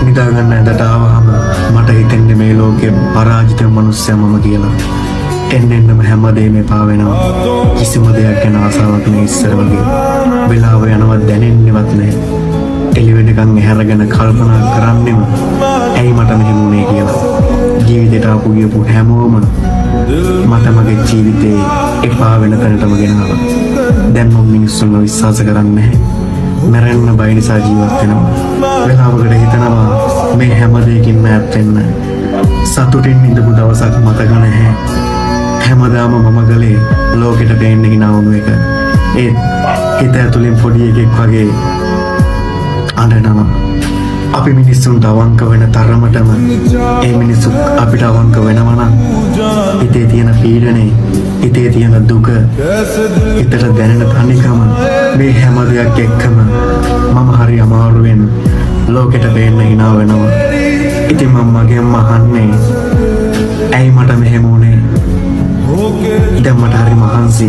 නිදාගන්න ඇඳට ආවහම මට හිතෙන්නේ මේ ලෝකේ පරාජිත මනුස්සයා මම කියලා. එන්නෙන්නම හැමදේම එපා වෙනවා. කිසිම දෙයක් ගැන ආසාවක් නෑ ඉස්සර වගේ. වෙලාව යනවත් දැනෙන්නේවත් නෑ. එළි වෙනකන් ඇහැරගෙන කල්පනා කරන්නෙම ඇයි මට මෙහෙම වුනේ කියලා. ජීවිතේට ආපු ගියපු හැමෝම මට මගේ ජීවිතේ එපා වෙන තැනටම ගෙනාවා. දැන් මම මිනිස්සුන්ව විශ්වාස කරන්නේ නැහැ. මැරෙන්න බය නිසා ජීවත් වෙනවා. වෙලාවකට හිතනවා මේ හැම දෙයකින්ම ඈත් වෙන්න. සතුටින් ඉඳපු දවසක් මතක නැහැ. හැමදාම මම ගලේ ලෝකෙට දෙන්න හිනාවුණු එක. ඒත් හිත ඇතුලෙන් පොඩි එකෙක් වගේ අඬනවා. අපි මිනිස්සුන්ට අවංක වෙන තරමටම ඒ මිනිස්සු අපිට අවංක වෙනවා නම් හිතේ තියෙන පීඩනේ, හිතේ තියෙන දුක, හිතට දැනෙන තනිකම මේ හැම දෙයක් එක්කම මම හරි අමාරුවෙන් ලෝකෙට දෙන්න hina වෙනවා. ඉතින් මම මගෙන්ම අහන්නේ ඇයි මට මෙහෙම වුනේ? දැන් මට හරි මහන්සි.